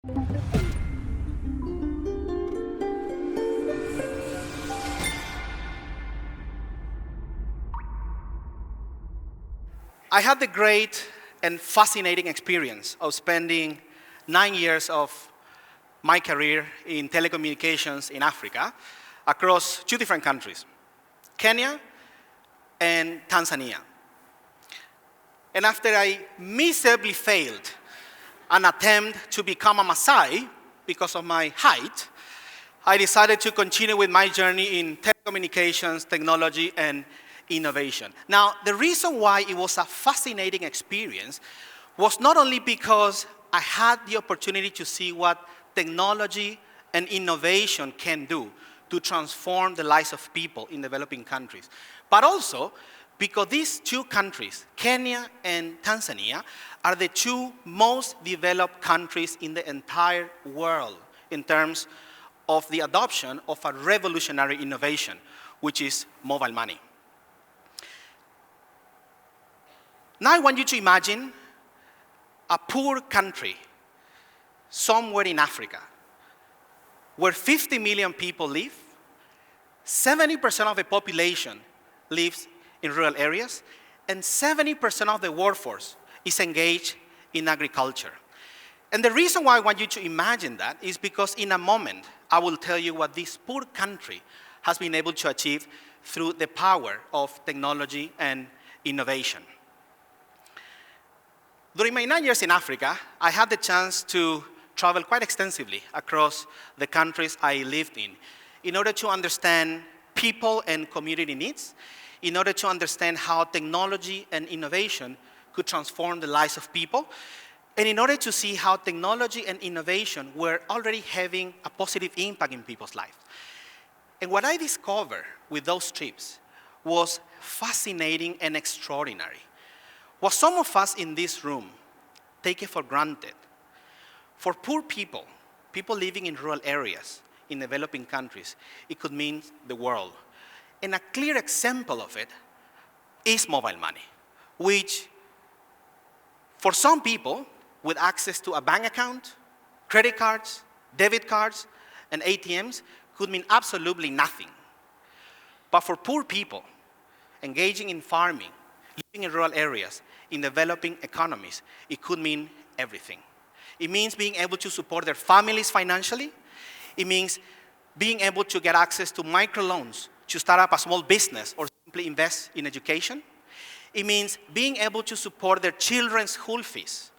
I had the great and fascinating experience of spending 9 years of my career in telecommunications in Africa across 2 different countries, Kenya and Tanzania. And after I miserably failed an attempt to become a Maasai because of my height, I decided to continue with my journey in telecommunications, technology, and innovation. Now, the reason why it was a fascinating experience was not only because I had the opportunity to see what technology and innovation can do to transform the lives of people in developing countries, but also because these 2 countries, Kenya and Tanzania, are the 2 most developed countries in the entire world in terms of the adoption of a revolutionary innovation, which is mobile money. Now I want you to imagine a poor country somewhere in Africa where 50 million people live, 70% of the population lives in rural areas, and 70% of the workforce is engaged in agriculture. And the reason why I want you to imagine that is because in a moment, I will tell you what this poor country has been able to achieve through the power of technology and innovation. During my 9 years in Africa, I had the chance to travel quite extensively across the countries I lived in order to understand people and community needs, in order to understand how technology and innovation could transform the lives of people, and in order to see how technology and innovation were already having a positive impact in people's lives. And what I discovered with those trips was fascinating and extraordinary. What some of us in this room take it for granted, for poor people, people living in rural areas, in developing countries, it could mean the world. And a clear example of it is mobile money, which for some people with access to a bank account, credit cards, debit cards, and ATMs could mean absolutely nothing. But for poor people engaging in farming, living in rural areas, in developing economies, it could mean everything. It means being able to support their families financially. It means being able to get access to microloans to start up a small business or simply invest in education. It means being able to support their children's school fees.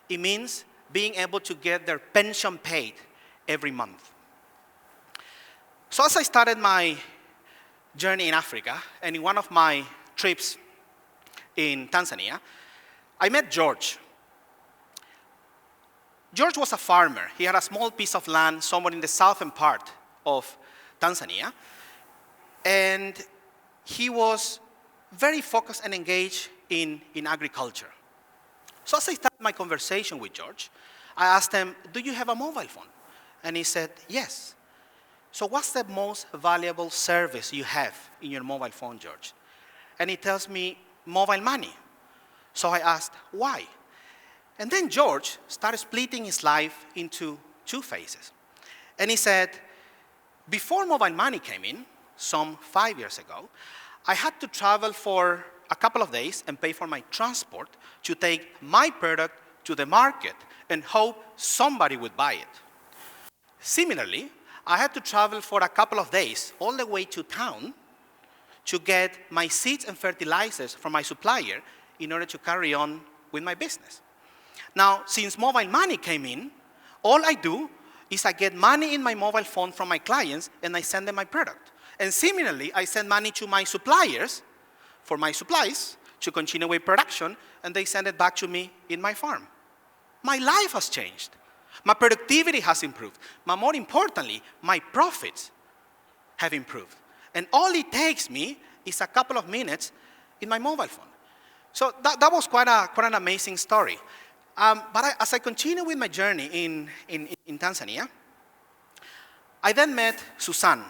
It means being able to get their pension paid every month. So as I started my journey in Africa, and in one of my trips in Tanzania, I met George. George was a farmer. He had a small piece of land somewhere in the southern part of Tanzania, and he was very focused and engaged in agriculture. So as I started my conversation with George, I asked him, do you have a mobile phone? And he said, yes. So what's the most valuable service you have in your mobile phone, George? And he tells me, mobile money. So I asked, why? And then George started splitting his life into 2 phases. And he said, before mobile money came in, some 5 years ago, I had to travel for a couple of days and pay for my transport to take my product to the market and hope somebody would buy it. Similarly, I had to travel for a couple of days all the way to town to get my seeds and fertilizers from my supplier in order to carry on with my business. Now, since mobile money came in, all I do is I get money in my mobile phone from my clients and I send them my product. And similarly, I send money to my suppliers for my supplies to continue with production, and they send it back to me in my farm. My life has changed. My productivity has improved. But more importantly, my profits have improved. And all it takes me is a couple of minutes in my mobile phone. So that was quite an amazing story. As I continue with my journey in Tanzania, I then met Susan.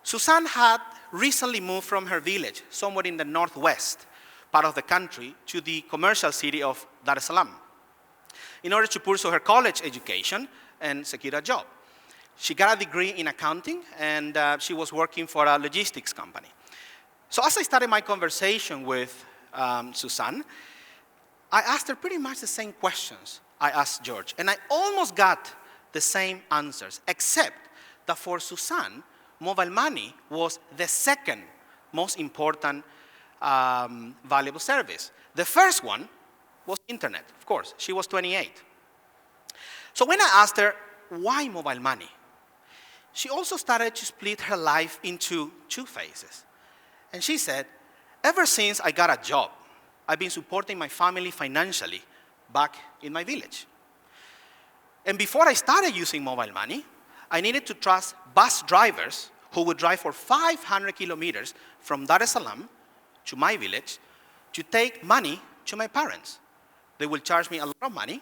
Susan had recently moved from her village, somewhere in the northwest part of the country, to the commercial city of Dar es Salaam. in order to pursue her college education and secure a job. She got a degree in accounting, and she was working for a logistics company. So as I started my conversation with Suzanne, I asked her pretty much the same questions I asked George, and I almost got the same answers, except that for Suzanne, mobile money was the second most important valuable service. The first one was internet, of course. She was 28. So when I asked her, why mobile money? She also started to split her life into two phases. And she said, ever since I got a job, I've been supporting my family financially back in my village. And before I started using mobile money, I needed to trust bus drivers who would drive for 500 kilometers from Dar es Salaam to my village to take money to my parents. They will charge me a lot of money,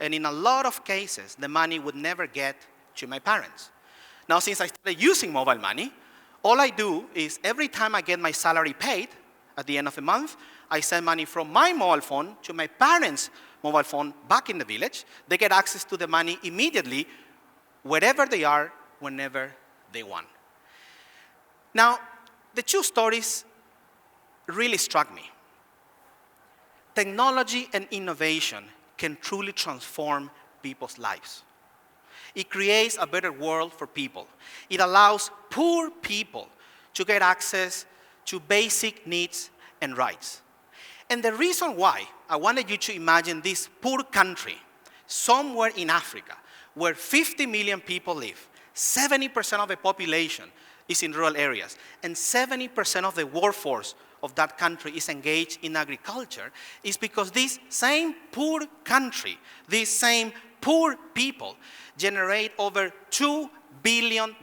and in a lot of cases, the money would never get to my parents. Now, since I started using mobile money, all I do is every time I get my salary paid at the end of the month, I send money from my mobile phone to my parents' mobile phone back in the village. They get access to the money immediately, wherever they are, whenever they want. Now, the two stories really struck me. Technology and innovation can truly transform people's lives. It creates a better world for people. It allows poor people to get access to basic needs and rights. And the reason why I wanted you to imagine this poor country somewhere in Africa where 50 million people live, 70% of the population is in rural areas, and 70% of the workforce of that country is engaged in agriculture, is because this same poor country, these same poor people generate over $2 billion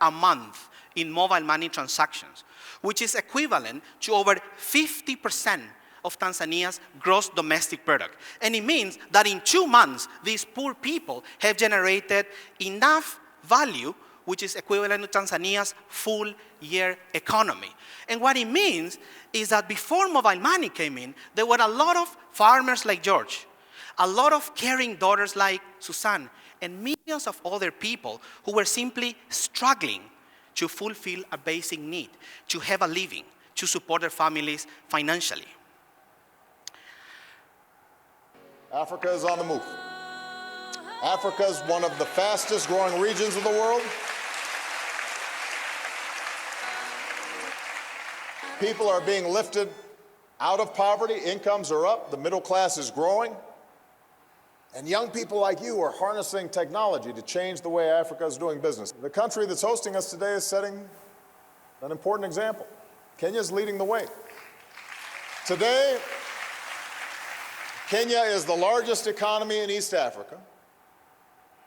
a month in mobile money transactions, which is equivalent to over 50% of Tanzania's gross domestic product. And it means that in 2 months, these poor people have generated enough value which is equivalent to Tanzania's full year economy. And what it means is that before mobile money came in, there were a lot of farmers like George, a lot of caring daughters like Suzanne, and millions of other people who were simply struggling to fulfill a basic need, to have a living, to support their families financially. Africa is on the move. Africa is one of the fastest growing regions of the world. People are being lifted out of poverty, incomes are up, the middle class is growing, and young people like you are harnessing technology to change the way Africa is doing business. The country that's hosting us today is setting an important example. Kenya is leading the way. Today, Kenya is the largest economy in East Africa.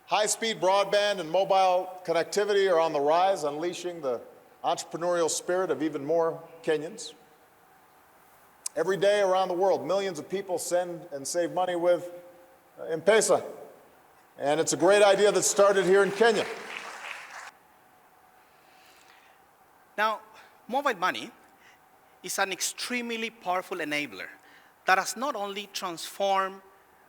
High-speed broadband and mobile connectivity are on the rise, unleashing the entrepreneurial spirit of even more Kenyans. Every day around the world, millions of people send and save money with M-Pesa. And it's a great idea that started here in Kenya. Now, mobile money is an extremely powerful enabler that has not only transformed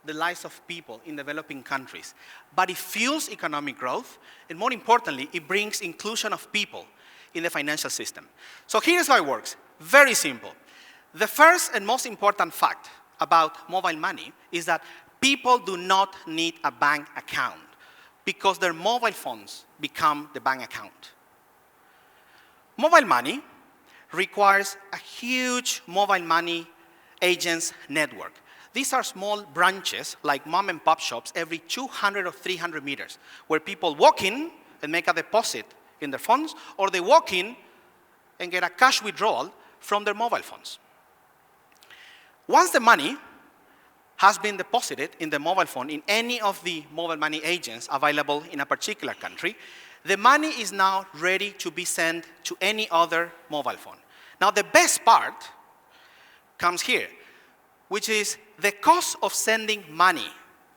the lives of people in developing countries, but it fuels economic growth, and more importantly, it brings inclusion of people in the financial system. So here's how it works. Very simple. The first and most important fact about mobile money is that people do not need a bank account because their mobile phones become the bank account. Mobile money requires a huge mobile money agents network. These are small branches, like mom and pop shops, every 200 or 300 meters, where people walk in and make a deposit in their phones, or they walk in and get a cash withdrawal from their mobile phones. Once the money has been deposited in the mobile phone in any of the mobile money agents available in a particular country, the money is now ready to be sent to any other mobile phone. Now, the best part comes here, which is the cost of sending money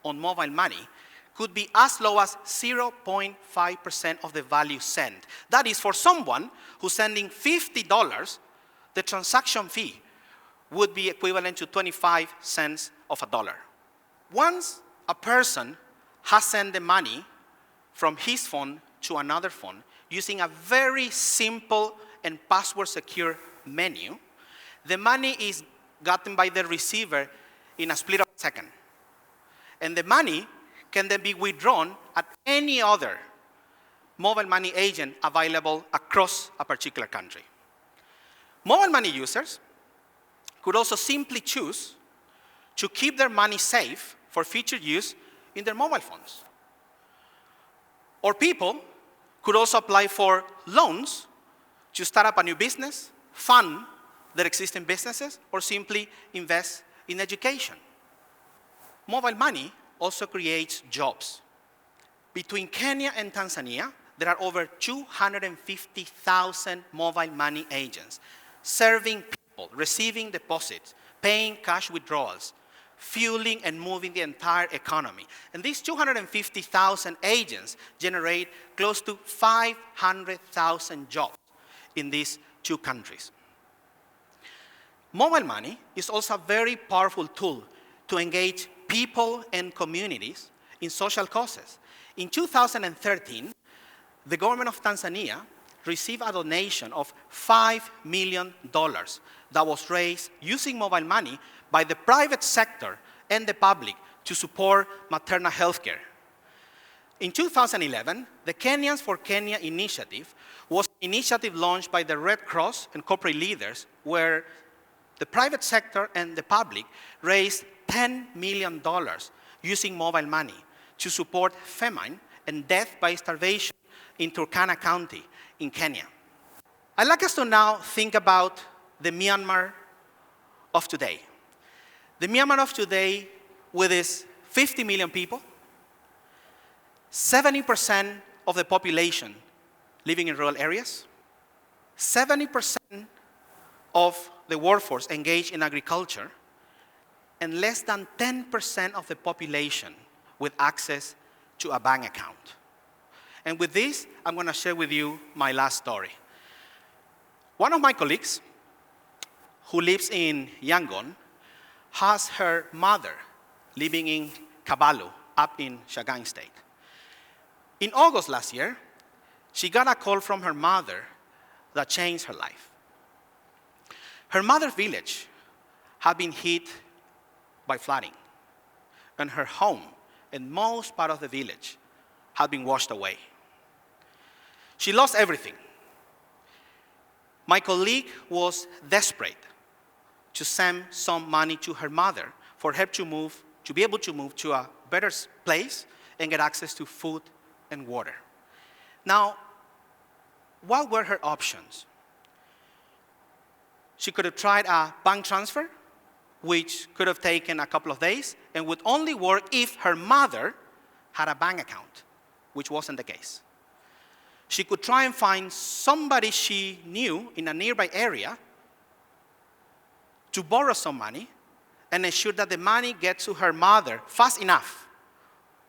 on mobile money could be as low as 0.5% of the value sent. That is, for someone who's sending $50, the transaction fee would be equivalent to 25 cents of a dollar. Once a person has sent the money from his phone to another phone using a very simple and password-secure menu, the money is gotten by the receiver in a split of a second. And the money can then be withdrawn at any other mobile money agent available across a particular country. Mobile money users could also simply choose to keep their money safe for future use in their mobile phones. Or people could also apply for loans to start up a new business, fund their existing businesses, or simply invest in education. Mobile money also creates jobs. Between Kenya and Tanzania, there are over 250,000 mobile money agents serving people, receiving deposits, paying cash withdrawals, fueling and moving the entire economy. And these 250,000 agents generate close to 500,000 jobs in these two countries. Mobile money is also a very powerful tool to engage people and communities in social causes. In 2013, the government of Tanzania received a donation of $5 million that was raised using mobile money by the private sector and the public to support maternal health care. In 2011, the Kenyans for Kenya initiative was an initiative launched by the Red Cross and corporate leaders where the private sector and the public raised $10 million using mobile money to support famine and death by starvation in Turkana County in Kenya. I'd like us to now think about the Myanmar of today. The Myanmar of today, with its 50 million people, 70% of the population living in rural areas, 70% of the workforce engaged in agriculture, and less than 10% of the population with access to a bank account. And with this, I'm going to share with you my last story. One of my colleagues, who lives in Yangon, has her mother living in Kabalu, up in Chagang State. In August last year, she got a call from her mother that changed her life. Her mother's village had been hit by flooding, and her home and most part of the village had been washed away. She lost everything. My colleague was desperate to send some money to her mother for her to be able to move to a better place and get access to food and water. Now, what were her options? She could have tried a bank transfer, which could have taken a couple of days and would only work if her mother had a bank account, which wasn't the case. She could try and find somebody she knew in a nearby area to borrow some money and ensure that the money gets to her mother fast enough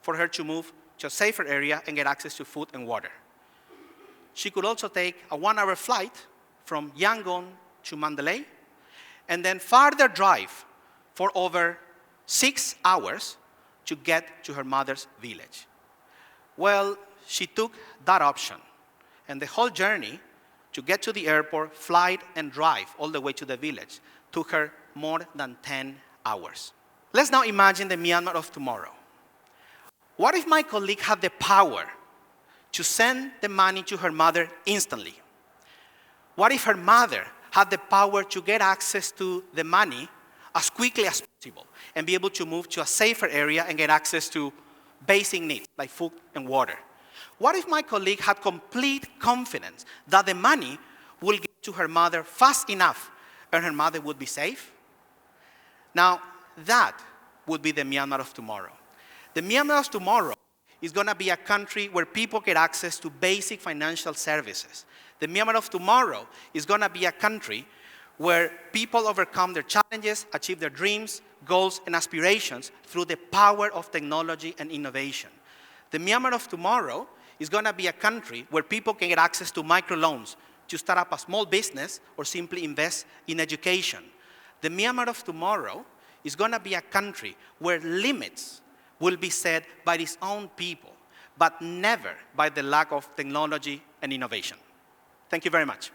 for her to move to a safer area and get access to food and water. She could also take a 1-hour flight from Yangon to Mandalay and then further drive for over 6 hours to get to her mother's village. Well, she took that option, and the whole journey to get to the airport, flight, and drive all the way to the village took her more than 10 hours. Let's now imagine the Myanmar of tomorrow. What if my colleague had the power to send the money to her mother instantly? What if her mother had the power to get access to the money as quickly as possible and be able to move to a safer area and get access to basic needs like food and water? What if my colleague had complete confidence that the money will get to her mother fast enough and her mother would be safe? Now, that would be the Myanmar of tomorrow. The Myanmar of tomorrow is going to be a country where people get access to basic financial services. The Myanmar of tomorrow is going to be a country where people overcome their challenges, achieve their dreams, goals, and aspirations through the power of technology and innovation. The Myanmar of tomorrow is going to be a country where people can get access to microloans to start up a small business or simply invest in education. The Myanmar of tomorrow is going to be a country where limits will be set by its own people, but never by the lack of technology and innovation. Thank you very much.